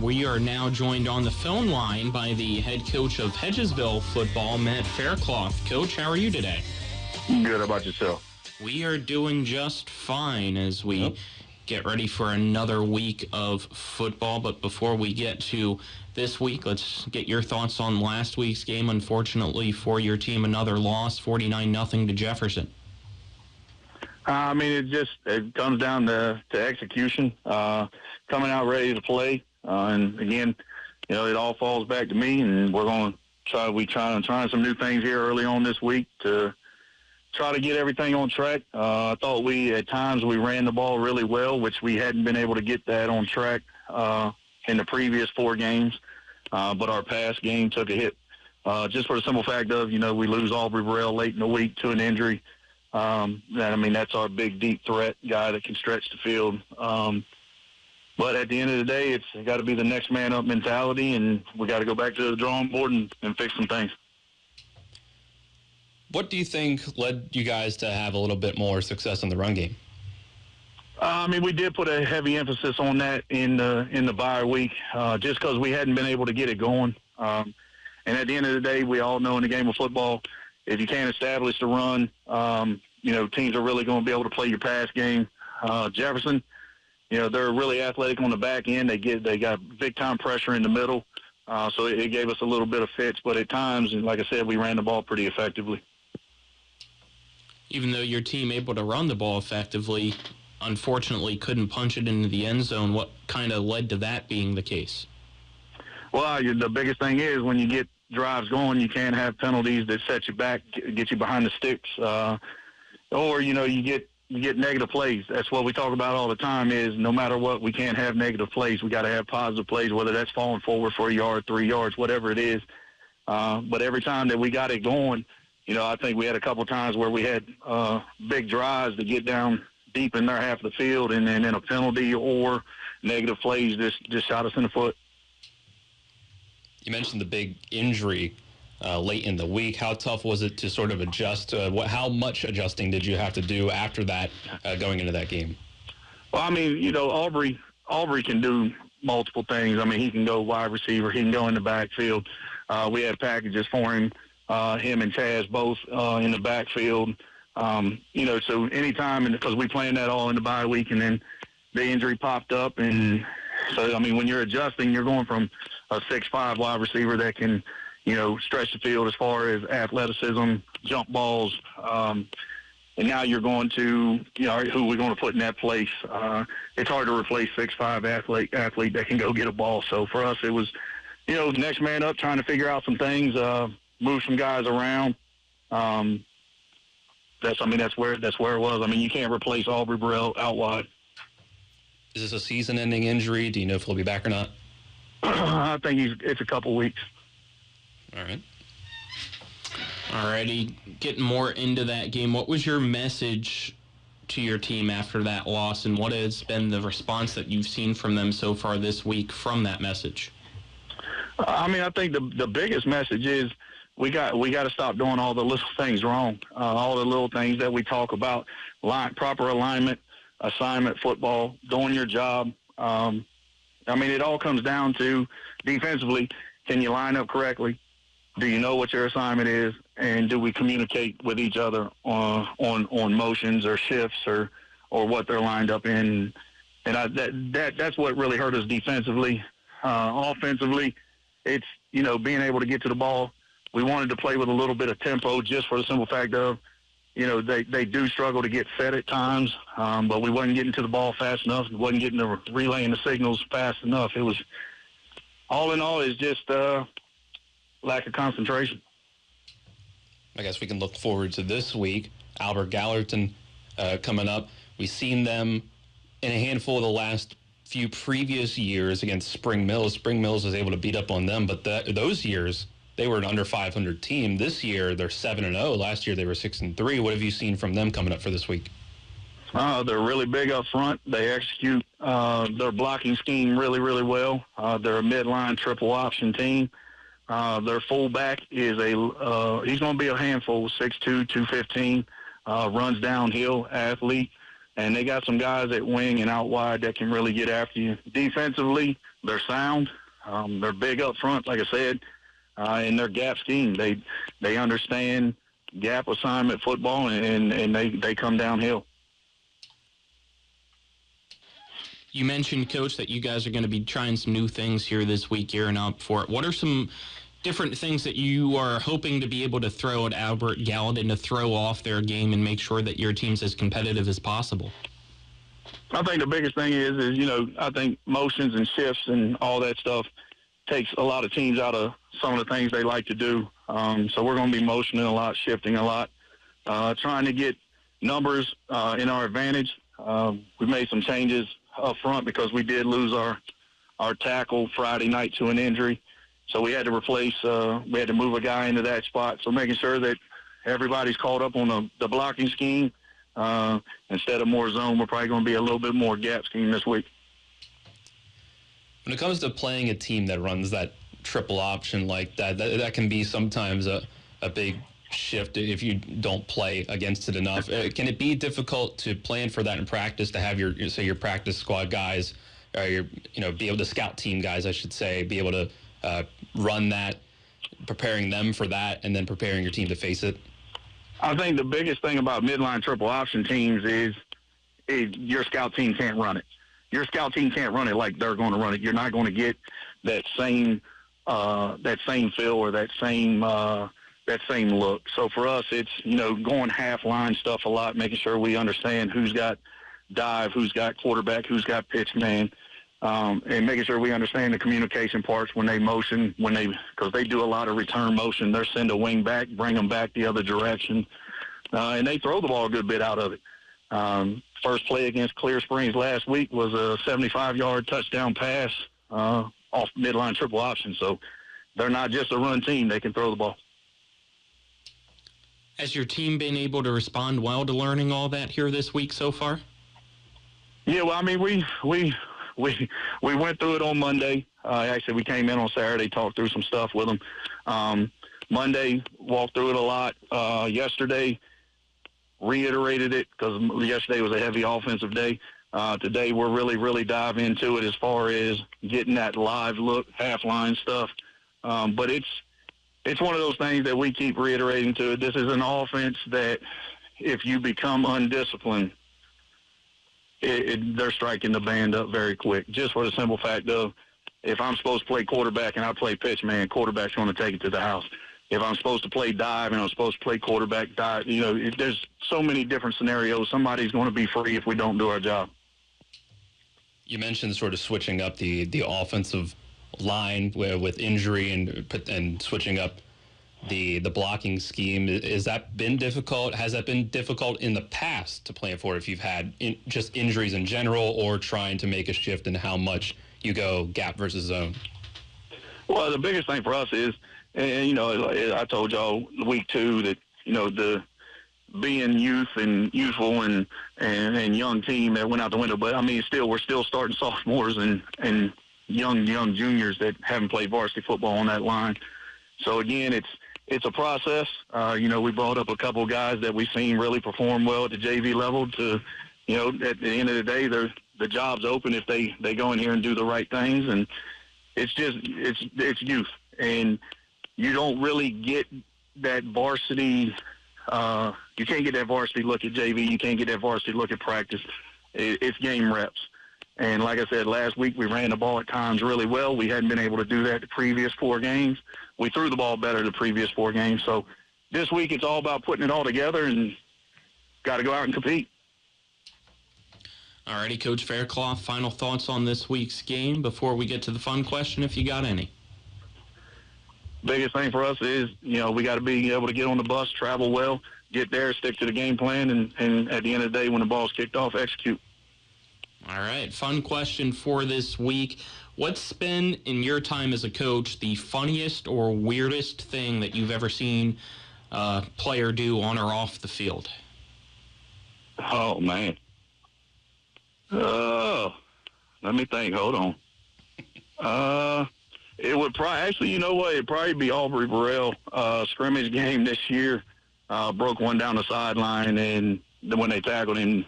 We are now joined on the phone line by the head coach of Hedgesville football, Matt Faircloth. Coach, how are you today? Good. How about yourself? We are doing just fine as we get ready for another week of football. But before we get to this week, let's get your thoughts on last week's game. Unfortunately for your team, another loss, 49-0 to Jefferson. It comes down to execution, coming out ready to play. And again, it all falls back to me, and we're going to try some new things here early on this week to try to get everything on track. I thought at times we ran the ball really well, which we hadn't been able to get that on track in the previous 4 games. But our pass game took a hit just for the simple fact of, we lose Aubrey Burrell late in the week to an injury. That's our big, deep threat guy that can stretch the field. But at the end of the day, it's got to be the next man up mentality, and we got to go back to the drawing board and fix some things. What do you think led you guys to have a little bit more success in the run game? We did put a heavy emphasis on that in the bye week, just because we hadn't been able to get it going. And at the end of the day, we all know in the game of football, if you can't establish the run, teams are really going to be able to play your pass game. Jefferson, they're really athletic on the back end. They got big time pressure in the middle, so it gave us a little bit of fits. But at times, and like I said, we ran the ball pretty effectively. Even though your team able to run the ball effectively, unfortunately couldn't punch it into the end zone. What kind of led to that being the case? Well, the biggest thing is when you get drives going, you can't have penalties that set you back, get you behind the sticks, or you get negative plays. That's what we talk about all the time is no matter what, we can't have negative plays. We got to have positive plays, whether that's falling forward for a yard, 3 yards, whatever it is. But every time that we got it going, I think we had a couple times where we had big drives to get down deep in their half of the field, and then a penalty or negative plays just shot us in the foot. You mentioned the big injury late in the week. How tough was it to sort of adjust? How much adjusting did you have to do after that going into that game? Well, Aubrey can do multiple things. He can go wide receiver. He can go in the backfield. We had packages for him and Taz both in the backfield. So anytime, because we planned that all in the bye week, and then the injury popped up. And so, when you're adjusting, you're going from a 6'5" wide receiver that can, stretch the field as far as athleticism, jump balls. And now you're going to, who we're going to put in that place. It's hard to replace 6'5" athlete that can go get a ball. So for us, it was, next man up, trying to figure out some things, move some guys around. That's where it was. You can't replace Aubrey Burrell out wide. Is this a season-ending injury? Do you know if he'll be back or not? I think it's a couple weeks. All right. Alrighty, getting more into that game. What was your message to your team after that loss, and what has been the response that you've seen from them so far this week from that message? I think the biggest message is we got to stop doing all the little things wrong, all the little things that we talk about, proper alignment, assignment football, doing your job. It all comes down to defensively, can you line up correctly? Do you know what your assignment is? And do we communicate with each other on motions or shifts or what they're lined up in? And that's what really hurt us defensively. Offensively, it's, being able to get to the ball. We wanted to play with a little bit of tempo just for the simple fact of, they do struggle to get set at times, but we wasn't getting to the ball fast enough. We wasn't getting the relaying the signals fast enough. It was, all in all, is just lack of concentration. I guess we can look forward to this week. Albert Gallerton coming up. We've seen them in a handful of the last few previous years against Spring Mills. Spring Mills was able to beat up on them, but those years they were an under 500 team. This year they're 7-0. Last year they were 6-3. What have you seen from them coming up for this week? They're really big up front. They execute their blocking scheme really, really well. They're a midline triple option team. Their fullback is he's going to be a handful, 6'2", 215, runs downhill athlete. And they got some guys at wing and out wide that can really get after you. Defensively, They're sound. They're big up front, like I said, in their gap scheme. They understand gap assignment football, and they come downhill. You mentioned, Coach, that you guys are going to be trying some new things here this week, gearing up for it. What are some different things that you are hoping to be able to throw at Albert Gallatin to throw off their game and make sure that your team's as competitive as possible? I think the biggest thing is I think motions and shifts and all that stuff takes a lot of teams out of some of the things they like to do. So we're going to be motioning a lot, shifting a lot, trying to get numbers in our advantage. We made some changes up front because we did lose our tackle Friday night to an injury. So we had to replace, we had to move a guy into that spot. So making sure that everybody's caught up on the blocking scheme. Instead of more zone, we're probably going to be a little bit more gap scheme this week. When it comes to playing a team that runs that triple option like that can be sometimes a big shift if you don't play against it enough. Can it be difficult to plan for that in practice, to have your practice squad guys, or be able to scout team guys, I should say, be able to run that, preparing them for that, and then preparing your team to face it? I think the biggest thing about midline triple option teams is your scout team can't run it. Your scout team can't run it like they're going to run it. You're not going to get that same feel or that same look. So for us, it's going half line stuff a lot, making sure we understand who's got dive, who's got quarterback, who's got pitch man, and making sure we understand the communication parts when they motion, because they do a lot of return motion. They'll send a wing back, bring them back the other direction, and they throw the ball a good bit out of it. First play against Clear Springs last week was a 75-yard touchdown pass off midline triple option. So they're not just a run team. They can throw the ball. Has your team been able to respond well to learning all that here this week so far? Yeah, well, I mean, we went through it on Monday. Actually, we came in on Saturday, talked through some stuff with them. Monday, walked through it a lot. Yesterday, reiterated it because yesterday was a heavy offensive day. Today, we're really dive into it as far as getting that live look, half line stuff. But it's one of those things that we keep reiterating to it. This is an offense that if you become undisciplined, they're striking the band up very quick, just for the simple fact of if I'm supposed to play quarterback and I play pitch man, quarterback's going to take it to the house. If I'm supposed to play dive and I'm supposed to play quarterback dive, there's so many different scenarios. Somebody's going to be free if we don't do our job. You mentioned sort of switching up the offensive line with injury and switching up the blocking scheme. Has that been difficult? Has that been difficult in the past to plan for if you've had just injuries in general, or trying to make a shift in how much you go gap versus zone? Well, the biggest thing for us is, and I told y'all week 2 that the being youthful and young team that went out the window. But I mean, we're still starting sophomores and young juniors that haven't played varsity football on that line. So again, it's a process. We brought up a couple of guys that we've seen really perform well at the JV level to, at the end of the day, the job's open if they go in here and do the right things. And it's youth. And you don't really get that varsity. You can't get that varsity look at JV. You can't get that varsity look at practice. It's game reps. And like I said, last week we ran the ball at times really well. We hadn't been able to do that the previous 4 games. We threw the ball better the previous 4 games. So this week it's all about putting it all together and got to go out and compete. All righty, Coach Faircloth, final thoughts on this week's game before we get to the fun question, if you got any. Biggest thing for us is, we got to be able to get on the bus, travel well, get there, stick to the game plan, and at the end of the day, when the ball's kicked off, execute. All right, fun question for this week. What's been, in your time as a coach, the funniest or weirdest thing that you've ever seen a player do on or off the field? Oh, man. Let me think. Hold on. It would probably, actually, you know what? It'd probably be Aubrey Burrell. Scrimmage game this year. Broke one down the sideline, and when they tackled him,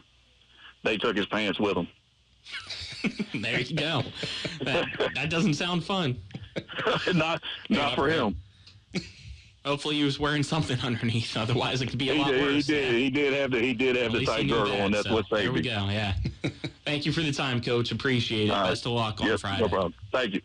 they took his pants with them. There you go. That doesn't sound fun. not for him. Hopefully he was wearing something underneath. Otherwise, it could be a lot worse. He did have the tight girdle, and that's what saved There we him. go. Yeah. Thank you for the time, Coach. Appreciate it. Best of luck on Friday. No problem. Thank you.